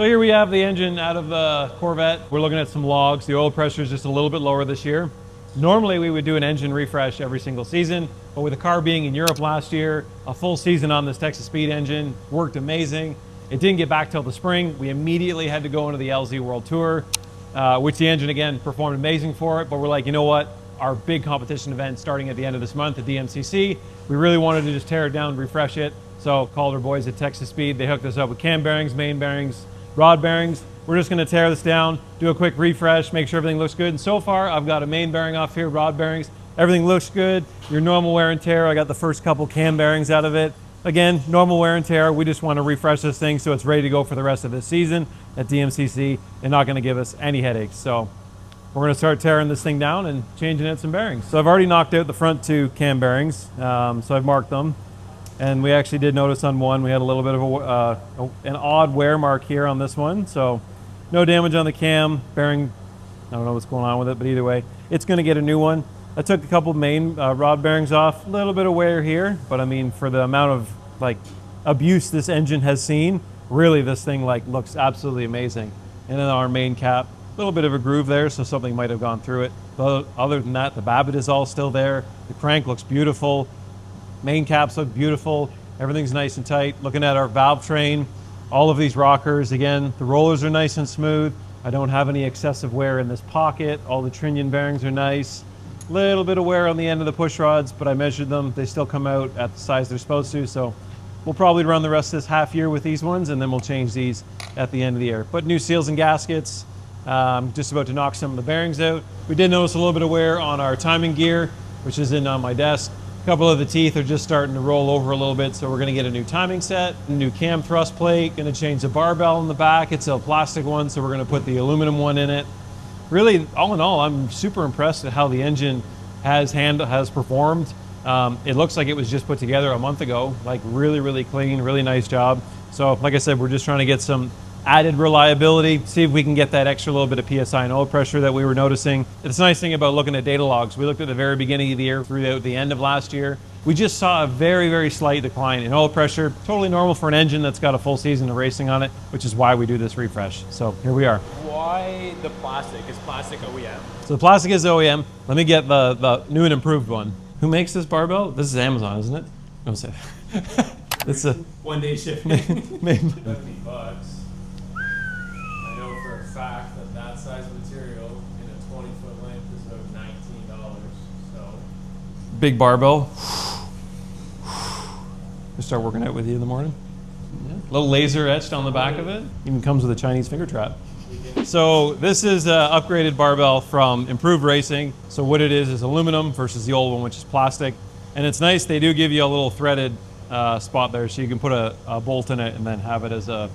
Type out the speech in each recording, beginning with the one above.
So here we have the engine out of the Corvette. We're looking at some logs. The oil pressure is just a little bit lower this year. Normally we would do an engine refresh every single season, but with the car being in Europe last year, a full season on this Texas Speed engine worked amazing. It didn't get back till the spring. We immediately had to go into the LZ World Tour, which the engine again performed amazing for it, but we're like, you know what? Our big competition event starting at the end of this month at DMCC, we really wanted to just tear it down, refresh it. So called our boys at Texas Speed. They hooked us up with cam bearings, main bearings, rod bearings. We're just gonna tear this down, do a quick refresh, make sure everything looks good. And so far, I've got a main bearing off here, rod bearings. Everything looks good. Your normal wear and tear. I got the first couple cam bearings out of it. Again, normal wear and tear. We just want to refresh this thing so it's ready to go for the rest of this season at DMCC and not gonna give us any headaches. So we're gonna start tearing this thing down and changing it some bearings. So I've already knocked out the front two cam bearings. So I've marked them. And we actually did notice on one, we had a little bit of an odd wear mark here on this one. So no damage on the cam bearing. I don't know what's going on with it, but either way, it's gonna get a new one. I took a couple main rod bearings off, a little bit of wear here, but I mean, for the amount of like abuse this engine has seen, really this thing like looks absolutely amazing. And then our main cap, a little bit of a groove there, so something might have gone through it. But other than that, the babbitt is all still there. The crank looks beautiful. Main caps look beautiful. Everything's nice and tight. Looking at our valve train, all of these rockers, again, the rollers are nice and smooth. I don't have any excessive wear in this pocket. All the trinion bearings are nice. Little bit of wear on the end of the push rods, but I measured them. They still come out at the size they're supposed to. So we'll probably run the rest of this half year with these ones, and then we'll change these at the end of the year. But new seals and gaskets. Just about to knock some of the bearings out. We did notice a little bit of wear on our timing gear, which is in on my desk. A couple of the teeth are just starting to roll over a little bit, so we're going to get a new timing set, a new cam thrust plate, going to change the barbell in the back. It's a plastic one, so we're going to put the aluminum one in it. Really, all in all, I'm super impressed at how the engine has performed. It looks like it was just put together a month ago, like really, really clean, really nice job. So like I said, we're just trying to get some added reliability, see if we can get that extra little bit of PSI and oil pressure that we were noticing. It's a nice thing about looking at data logs. We looked at the very beginning of the year through the end of last year. We just saw a very, very slight decline in oil pressure. Totally normal for an engine that's got a full season of racing on it, which is why we do this refresh. So here we are. Why the plastic? Is plastic OEM? So the plastic is OEM. Let me get the new and improved one. Who makes this barbell? This is Amazon, isn't it? No, say. It's a one day shipping. maybe. $70. I know for a fact that that size material in a 20-foot length is about $19. So Big barbell. We start working out with you in the morning. Yeah. Little laser etched on the back of it. Even comes with a Chinese finger trap. So this is an upgraded barbell from Improved Racing. So what it is aluminum versus the old one, which is plastic. And it's nice, they do give you a little threaded spot there, so you can put a bolt in it and then have it as a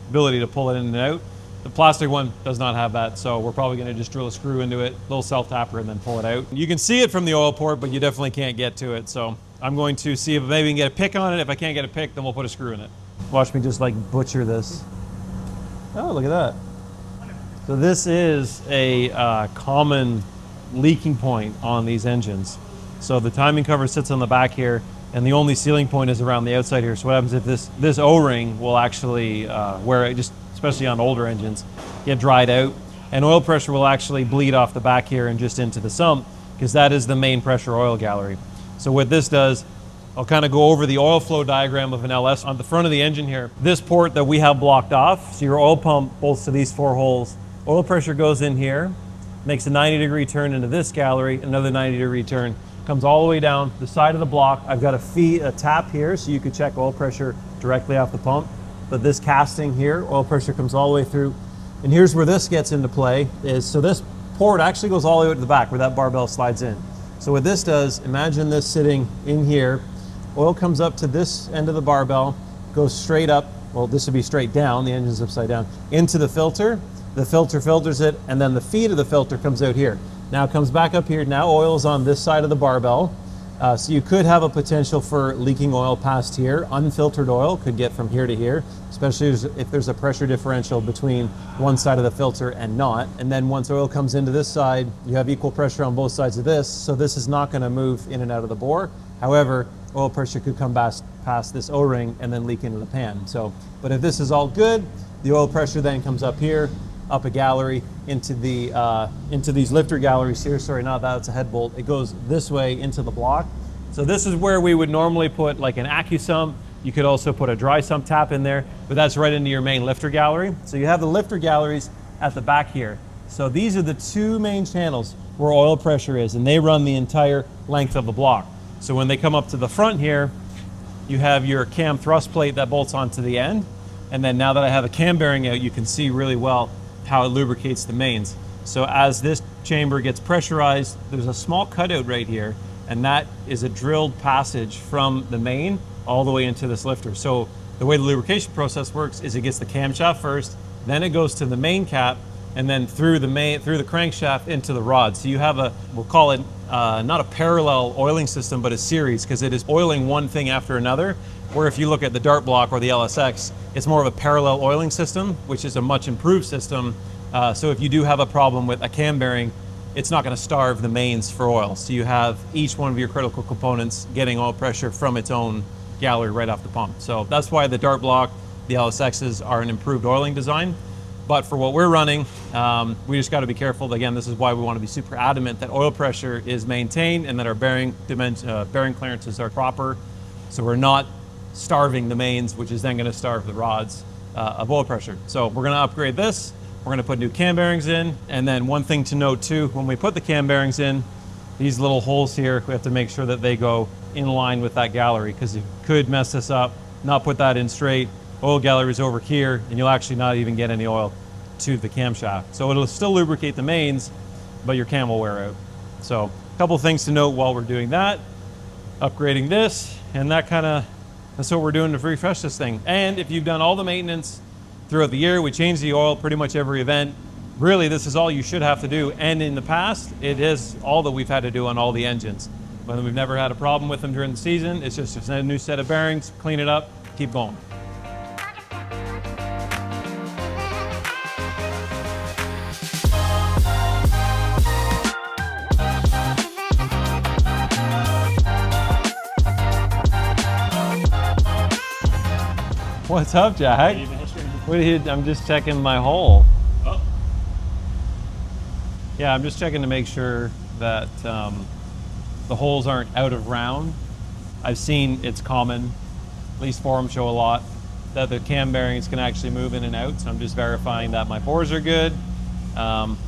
ability to pull it in and out. The plastic one does not have that, so we're probably going to just drill a screw into it, little self-tapper, and then pull it out. You can see it from the oil port, but you definitely can't get to it. So I'm going to see if maybe we can get a pick on it. If I can't get a pick, then we'll put a screw in it. Watch me just like butcher this. Oh, look at that. So this is a common leaking point on these engines. So the timing cover sits on the back here, and the only sealing point is around the outside here. So what happens if this O-ring will actually, especially on older engines, get dried out, and oil pressure will actually bleed off the back here and just into the sump, because that is the main pressure oil gallery. So what this does, I'll kind of go over the oil flow diagram of an LS on the front of the engine here. This port that we have blocked off, so your oil pump bolts to these 4 holes. Oil pressure goes in here, makes a 90-degree turn into this gallery, another 90-degree turn, comes all the way down the side of the block. I've got a tap here, so you could check oil pressure directly off the pump. But this casting here, oil pressure comes all the way through. And here's where this gets into play, so this port actually goes all the way to the back where that barbell slides in. So what this does, imagine this sitting in here, oil comes up to this end of the barbell, goes straight up, well this would be straight down, the engine's upside down, into the filter filters it, and then the feed of the filter comes out here. Now it comes back up here, now oil's on this side of the barbell, so you could have a potential for leaking oil past here. Unfiltered oil could get from here to here, especially if there's a pressure differential between one side of the filter and not. And then once oil comes into this side, you have equal pressure on both sides of this, so this is not going to move in and out of the bore. However, oil pressure could come past this O-ring and then leak into the pan. So, but if this is all good, The oil pressure then comes up here, up a gallery into these lifter galleries here. Sorry, not that, it's a head bolt. It goes this way into the block. So this is where we would normally put like an AccuSump. You could also put a dry sump tap in there, but that's right into your main lifter gallery. So you have the lifter galleries at the back here. So these are the two main channels where oil pressure is, and they run the entire length of the block. So when they come up to the front here, you have your cam thrust plate that bolts onto the end. And then now that I have a cam bearing out, you can see really well how it lubricates the mains. So as this chamber gets pressurized, there's a small cutout right here, and that is a drilled passage from the main all the way into this lifter. So the way the lubrication process works is it gets the camshaft first, then it goes to the main cap, and then through the crankshaft into the rod. So you have we'll call it not a parallel oiling system, but a series, because it is oiling one thing after another. Where if you look at the Dart Block or the LSX, it's more of a parallel oiling system, which is a much improved system. So if you do have a problem with a cam bearing, it's not going to starve the mains for oil. So you have each one of your critical components getting oil pressure from its own gallery right off the pump. So that's why the Dart Block, the LSXs are an improved oiling design. But for what we're running, we just got to be careful. Again, this is why we want to be super adamant that oil pressure is maintained and that our bearing clearances are proper. So we're not starving the mains, which is then going to starve the rods of oil pressure. So we're going to upgrade this. We're going to put new cam bearings in. And then one thing to note too, when we put the cam bearings in, these little holes here, we have to make sure that they go in line with that gallery, because you could mess this up, not put that in straight, oil gallery's over here, and you'll actually not even get any oil to the camshaft. So it'll still lubricate the mains, but your cam will wear out. So a couple things to note while we're doing that, upgrading this, and that's what we're doing to refresh this thing. And if you've done all the maintenance throughout the year, we change the oil pretty much every event. Really, this is all you should have to do. And in the past, it is all that we've had to do on all the engines. But we've never had a problem with them during the season. It's just a new set of bearings, clean it up, keep going. What's up, Jack? What are you, I'm just checking my hole. Oh. Yeah, I'm just checking to make sure that the holes aren't out of round. I've seen it's common, at least forums show a lot, that the cam bearings can actually move in and out. So I'm just verifying that my bores are good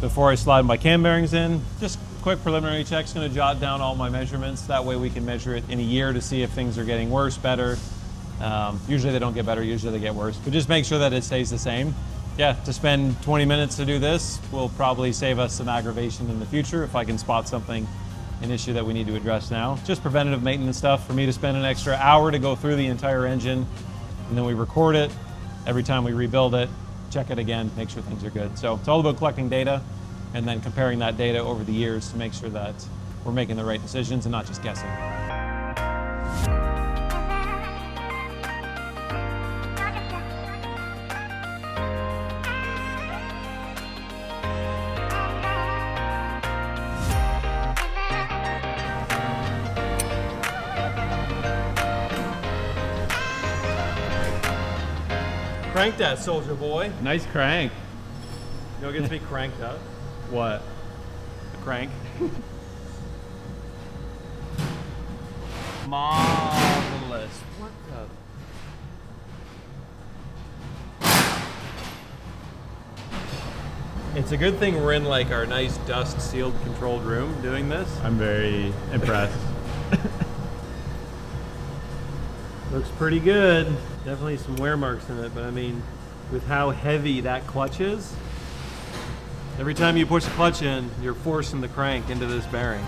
before I slide my cam bearings in. Just quick preliminary checks, gonna jot down all my measurements. That way we can measure it in a year to see if things are getting worse, better. Usually they don't get better, usually they get worse. But just make sure that it stays the same. Yeah, to spend 20 minutes to do this will probably save us some aggravation in the future if I can spot something, an issue that we need to address now. Just preventative maintenance stuff for me to spend an extra hour to go through the entire engine, and then we record it. Every time we rebuild it, check it again, make sure things are good. So it's all about collecting data and then comparing that data over the years to make sure that we're making the right decisions and not just guessing. Crank that, soldier boy. Nice crank. You know what gets me cranked up? What? A crank. Marvelous. What the? It's a good thing we're in like our nice dust sealed controlled room doing this. I'm very impressed. Looks pretty good. Definitely some wear marks in it, but I mean, with how heavy that clutch is, every time you push the clutch in, you're forcing the crank into this bearing.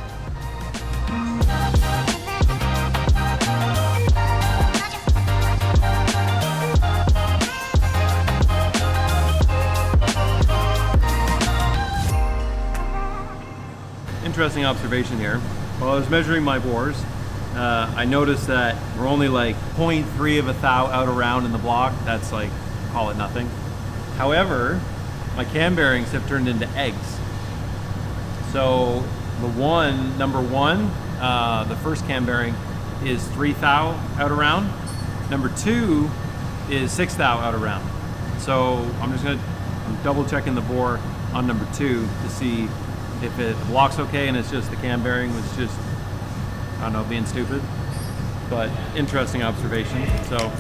Interesting observation here. While I was measuring my bores, I noticed that we're only like 0.3 of a thou out around in the block. That's like, call it nothing. However, my cam bearings have turned into eggs. So the number one, the first cam bearing is 3 thou out around. Number two is 6 thou out around. So I'm double checking the bore on number 2 to see if it locks okay, and it's just the cam bearing was just, I don't know, being stupid. But interesting observation. So.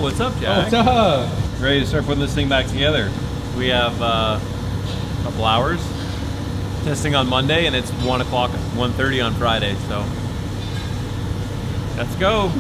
What's up, Jack? What's up? Ready to start putting this thing back together. We have a couple hours. Testing on Monday, and it's 1 o'clock, 1:30 on Friday, so let's go.